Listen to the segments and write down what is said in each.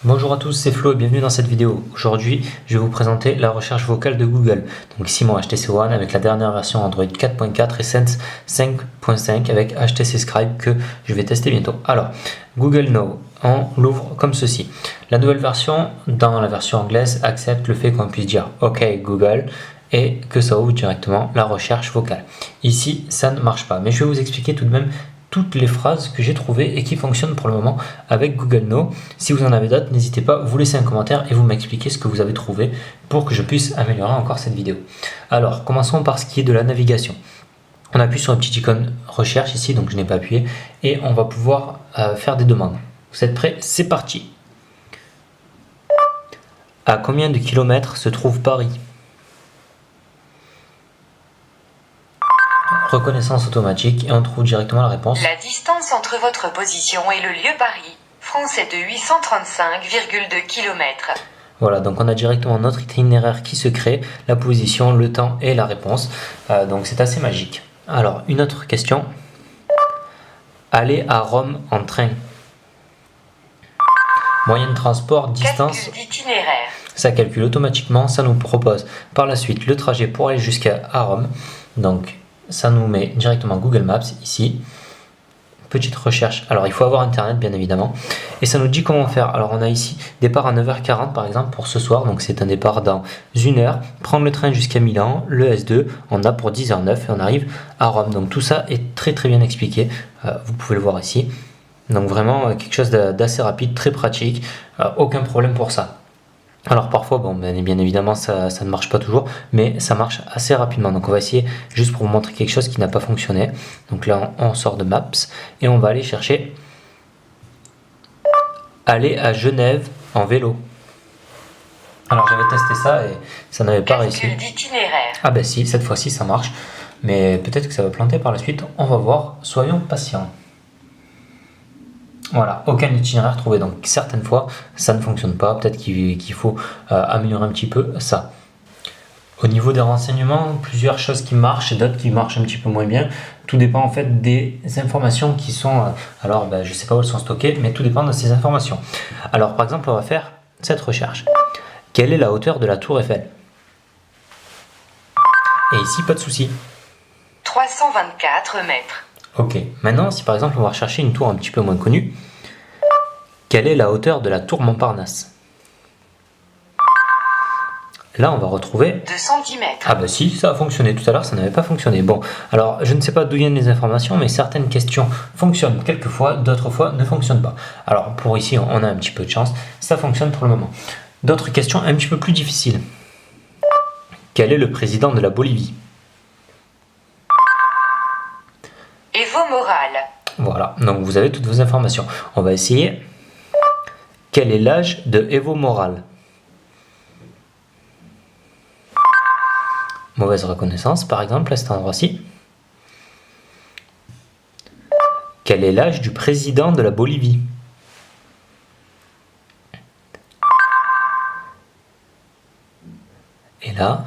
Bonjour à tous, c'est Flo et bienvenue dans cette vidéo. Aujourd'hui, je vais vous présenter la recherche vocale de Google. Donc ici mon HTC One avec la dernière version Android 4.4 et Sense 5.5 avec HTC Scribe que je vais tester bientôt. Alors, Google Now, on l'ouvre comme ceci. La nouvelle version, dans la version anglaise, accepte le fait qu'on puisse dire OK Google et que ça ouvre directement la recherche vocale. Ici, ça ne marche pas, mais je vais vous expliquer tout de même toutes les phrases que j'ai trouvées et qui fonctionnent pour le moment avec Google Now. Si vous en avez d'autres, n'hésitez pas, vous laissez un commentaire et vous m'expliquez ce que vous avez trouvé pour que je puisse améliorer encore cette vidéo. Alors, commençons par ce qui est de la navigation. On appuie sur une petite icône recherche ici, donc je n'ai pas appuyé, et on va pouvoir faire des demandes. Vous êtes prêts? C'est parti. À combien de kilomètres se trouve Paris? Reconnaissance automatique et on trouve directement la réponse. La distance entre votre position et le lieu Paris, France est de 835,2 km. Voilà, donc on a directement notre itinéraire qui se crée, la position, le temps et la réponse. Donc c'est assez magique. Alors, une autre question. Aller à Rome en train. Moyen de transport, distance. Calcul d'itinéraire. Ça calcule automatiquement, ça nous propose par la suite le trajet pour aller jusqu'à Rome. Donc ça nous met directement Google Maps ici. Petite recherche. Alors il faut avoir internet bien évidemment. Et ça nous dit comment faire. Alors on a ici départ à 9h40 par exemple pour ce soir. Donc c'est un départ dans 1 heure. Prendre le train jusqu'à Milan, le S2. On a pour 10h09 et on arrive à Rome. Donc tout ça est très bien expliqué. Vous pouvez le voir ici. Donc vraiment quelque chose d'assez rapide, très pratique. Aucun problème pour ça. Alors parfois, bon, bien évidemment, ça ne marche pas toujours, mais ça marche assez rapidement. Donc on va essayer juste pour vous montrer quelque chose qui n'a pas fonctionné. Donc là, on sort de Maps et on va aller chercher aller à Genève en vélo. Alors j'avais testé ça et ça n'avait pas réussi. Calcul d'itinéraire. Ah ben si, cette fois-ci ça marche, mais peut-être que ça va planter par la suite. On va voir, soyons patients. Voilà, aucun itinéraire trouvé, donc certaines fois ça ne fonctionne pas, peut-être qu'il faut améliorer un petit peu ça. Au niveau des renseignements, plusieurs choses qui marchent et d'autres qui marchent un petit peu moins bien. Tout dépend en fait des informations qui sont, alors je ne sais pas où elles sont stockées, mais tout dépend de ces informations. Alors par exemple, on va faire cette recherche. Quelle est la hauteur de la tour Eiffel? Et ici, pas de souci. 324 mètres. Ok, maintenant si par exemple on va rechercher une tour un petit peu moins connue, quelle est la hauteur de la tour Montparnasse? Là on va retrouver 210 mètres. Ah bah si, ça a fonctionné, tout à l'heure ça n'avait pas fonctionné. Bon, alors je ne sais pas d'où viennent les informations, mais certaines questions fonctionnent quelquefois, d'autres fois ne fonctionnent pas. Alors pour ici on a un petit peu de chance, ça fonctionne pour le moment. D'autres questions un petit peu plus difficiles. Quel est le président de la Bolivie? Evo Morales. Voilà, donc vous avez toutes vos informations. On va essayer. Quel est l'âge de Evo Morales? Mauvaise reconnaissance, par exemple, à cet endroit-ci. Quel est l'âge du président de la Bolivie? Et là,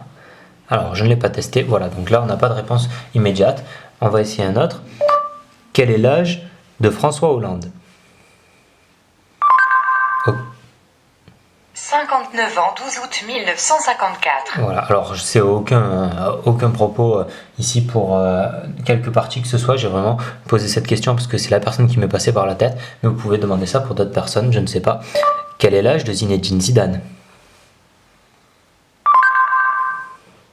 alors je ne l'ai pas testé, voilà, donc là on n'a pas de réponse immédiate. On va essayer un autre. Quel est l'âge de François Hollande? 59 ans, 12 août 1954. Voilà, alors je sais aucun propos ici pour quelque partie que ce soit. J'ai vraiment posé cette question parce que c'est la personne qui m'est passée par la tête. Mais vous pouvez demander ça pour d'autres personnes, je ne sais pas. Quel est l'âge de Zinedine Zidane?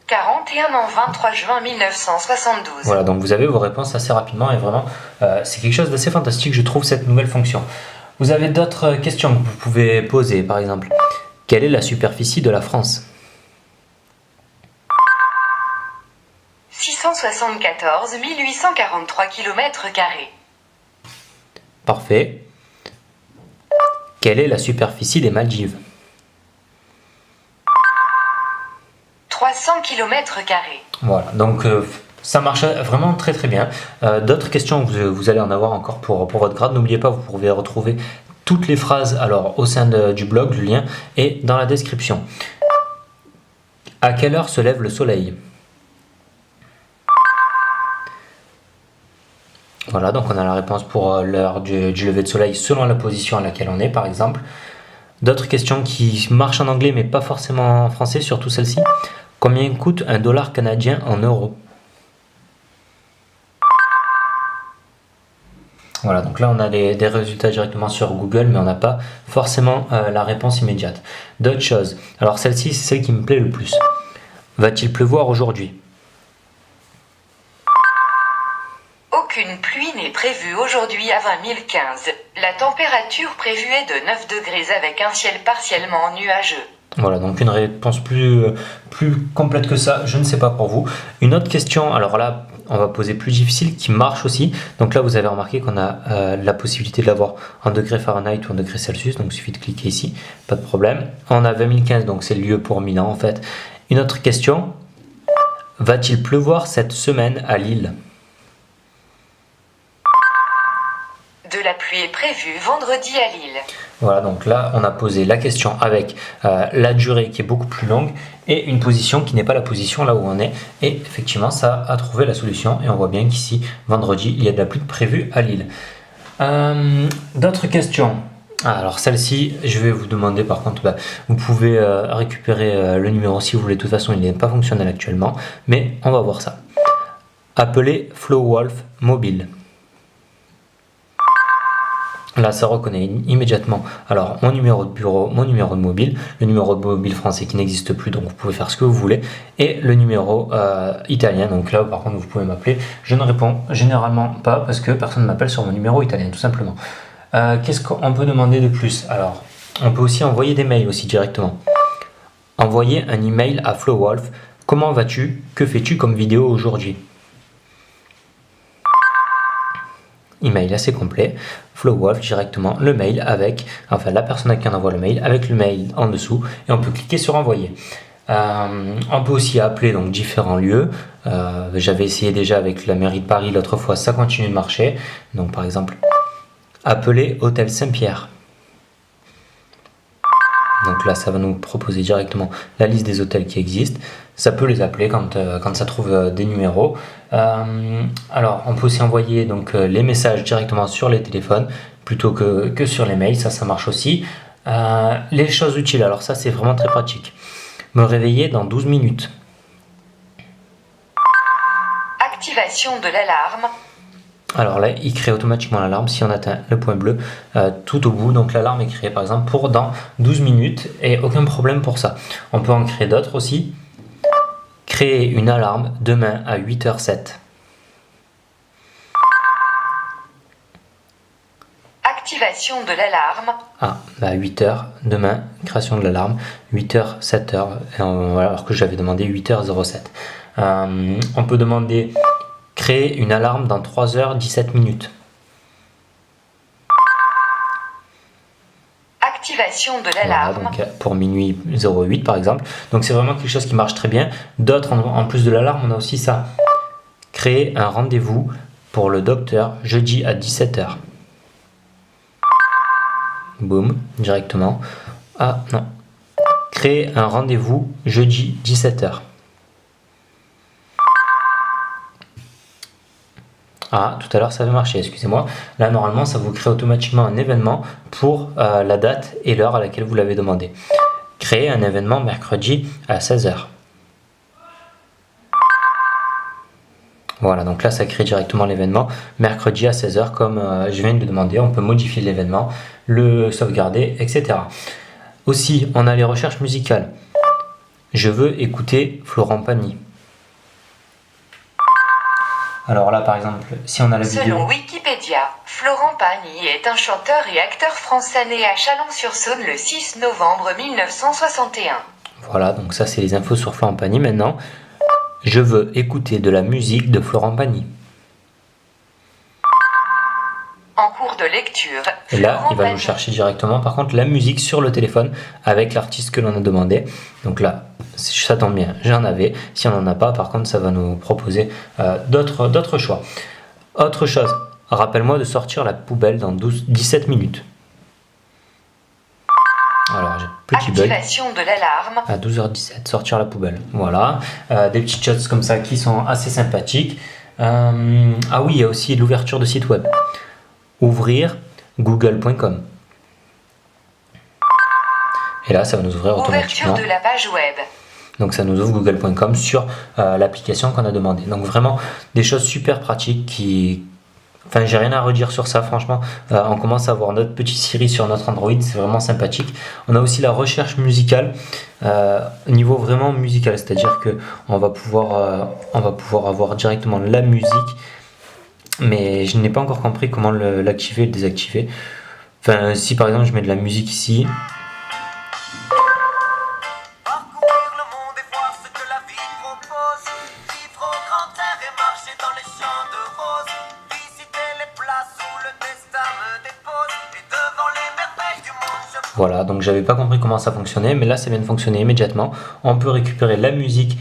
41 ans, 23 juin 1972. Voilà, donc vous avez vos réponses assez rapidement et vraiment c'est quelque chose d'assez fantastique, je trouve, cette nouvelle fonction. Vous avez d'autres questions que vous pouvez poser, par exemple. Quelle est la superficie de la France? 674 843 km². Parfait. Quelle est la superficie des Maldives? 300 km². Voilà, donc ça marche vraiment très bien. D'autres questions, vous allez en avoir encore pour votre grade. N'oubliez pas, vous pouvez retrouver toutes les phrases alors au sein du blog, le lien est dans la description. À quelle heure se lève le soleil? Voilà, donc on a la réponse pour l'heure du lever de soleil selon la position à laquelle on est, par exemple. D'autres questions qui marchent en anglais mais pas forcément en français, surtout celle-ci. Combien coûte un dollar canadien en euros? Voilà, donc là on a des résultats directement sur Google, mais on n'a pas forcément la réponse immédiate. D'autres choses. Alors celle-ci, c'est celle qui me plaît le plus. Va-t-il pleuvoir aujourd'hui? Aucune pluie n'est prévue aujourd'hui à 20 015. La température prévue est de 9 degrés avec un ciel partiellement nuageux. Voilà, donc une réponse plus complète que ça, je ne sais pas pour vous. Une autre question, alors là, on va poser plus difficile, qui marche aussi. Donc là, vous avez remarqué qu'on a la possibilité de l'avoir en degrés Fahrenheit ou en degrés Celsius, donc il suffit de cliquer ici, pas de problème. On a 20 015, donc c'est le lieu pour Milan en fait. Une autre question, va-t-il pleuvoir cette semaine à Lille? De la pluie est prévue vendredi à Lille. Voilà, donc là on a posé la question avec la durée qui est beaucoup plus longue et une position qui n'est pas la position là où on est. Et effectivement, ça a trouvé la solution et on voit bien qu'ici, vendredi, il y a de la pluie prévue à Lille. D'autres questions? Alors celle-ci, je vais vous demander par contre, vous pouvez récupérer le numéro si vous voulez. De toute façon, il n'est pas fonctionnel actuellement, mais on va voir ça. Appelez FlowWolf mobile. Là, ça reconnaît immédiatement alors mon numéro de bureau, mon numéro de mobile, le numéro de mobile français qui n'existe plus, donc vous pouvez faire ce que vous voulez, et le numéro italien. Donc là, par contre, vous pouvez m'appeler. Je ne réponds généralement pas parce que personne ne m'appelle sur mon numéro italien, tout simplement. Qu'est-ce qu'on peut demander de plus? Alors, on peut aussi envoyer des mails aussi directement. Envoyer un email à FlowWolf. Comment vas-tu? Que fais-tu comme vidéo aujourd'hui? Email assez complet, FlowWolf directement, le mail avec, enfin la personne à qui on envoie le mail, avec le mail en dessous, et on peut cliquer sur envoyer. On peut aussi appeler donc différents lieux. J'avais essayé déjà avec la mairie de Paris l'autre fois, ça continue de marcher. Donc par exemple, appeler Hôtel Saint-Pierre. Donc là, ça va nous proposer directement la liste des hôtels qui existent. Ça peut les appeler quand ça trouve des numéros. Alors, on peut aussi envoyer donc, les messages directement sur les téléphones plutôt que sur les mails. Ça marche aussi. Les choses utiles, alors ça, c'est vraiment très pratique. Me réveiller dans 12 minutes. Activation de l'alarme. Alors là, il crée automatiquement l'alarme si on atteint le point bleu tout au bout. Donc l'alarme est créée par exemple pour dans 12 minutes et aucun problème pour ça. On peut en créer d'autres aussi. Créer une alarme demain à 8h07. Activation de l'alarme. Ah, 8h, demain, création de l'alarme, 8h, 7h, alors que j'avais demandé 8h07. On peut demander créer une alarme dans 3h17 minutes. Activation de l'alarme. Voilà, donc pour minuit 08 par exemple. Donc c'est vraiment quelque chose qui marche très bien. D'autres, en plus de l'alarme, on a aussi ça. Créer un rendez-vous pour le docteur jeudi à 17h. Boum, directement. Ah non. Créer un rendez-vous jeudi 17h. Ah, tout à l'heure ça avait marché, excusez-moi. Là, normalement, ça vous crée automatiquement un événement pour la date et l'heure à laquelle vous l'avez demandé. Créer un événement mercredi à 16h. Voilà, donc là, ça crée directement l'événement mercredi à 16h, comme je viens de le demander. On peut modifier l'événement, le sauvegarder, etc. Aussi, on a les recherches musicales. Je veux écouter Florent Pagny. Alors là, par exemple, si on a la vidéo... Selon Wikipédia, Florent Pagny est un chanteur et acteur français né à Chalon-sur-Saône le 6 novembre 1961. Voilà, donc ça, c'est les infos sur Florent Pagny. Maintenant, je veux écouter de la musique de Florent Pagny. En cours de lecture, Et là, Florent il va nous Pagny. chercher directement, par contre, la musique sur le téléphone avec l'artiste que l'on a demandé. Donc là, ça tombe bien, j'en avais. Si on n'en a pas, par contre, ça va nous proposer d'autres choix. Autre chose, rappelle-moi de sortir la poubelle dans 17 minutes. Alors, j'ai petit bug. Activation de l'alarme. À 12h17, sortir la poubelle. Voilà, des petites choses comme ça qui sont assez sympathiques. Ah oui, il y a aussi l'ouverture de site web. Ouvrir google.com. Et là, ça va nous ouvrir Ouverture automatiquement. de la page web. Donc ça nous ouvre google.com sur l'application qu'on a demandé. Donc vraiment des choses super pratiques qui... Enfin, j'ai rien à redire sur ça, franchement. On commence à avoir notre petit Siri sur notre Android, c'est vraiment sympathique. On a aussi la recherche musicale, niveau vraiment musical, c'est-à-dire que on va pouvoir avoir directement la musique, mais je n'ai pas encore compris comment l'activer et le désactiver. Enfin, si par exemple je mets de la musique ici, Parcourir le monde et voir ce que la vie propose. Vivre au grand air et marcher dans les champs de roses. Visiter les places où le destin me dépose. Et devant les merveilles du monde, je... voilà, donc j'avais pas compris comment ça fonctionnait, mais là ça vient de fonctionner immédiatement. On peut récupérer la musique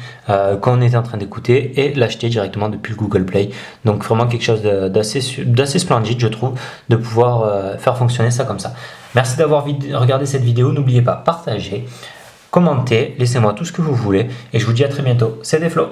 qu'on était en train d'écouter et l'acheter directement depuis le Google Play. Donc vraiment quelque chose d'assez splendide, je trouve, de pouvoir faire fonctionner ça comme ça. Merci d'avoir regardé cette vidéo. N'oubliez pas, partagez, commentez, laissez-moi tout ce que vous voulez et je vous dis à très bientôt. C'était Flo.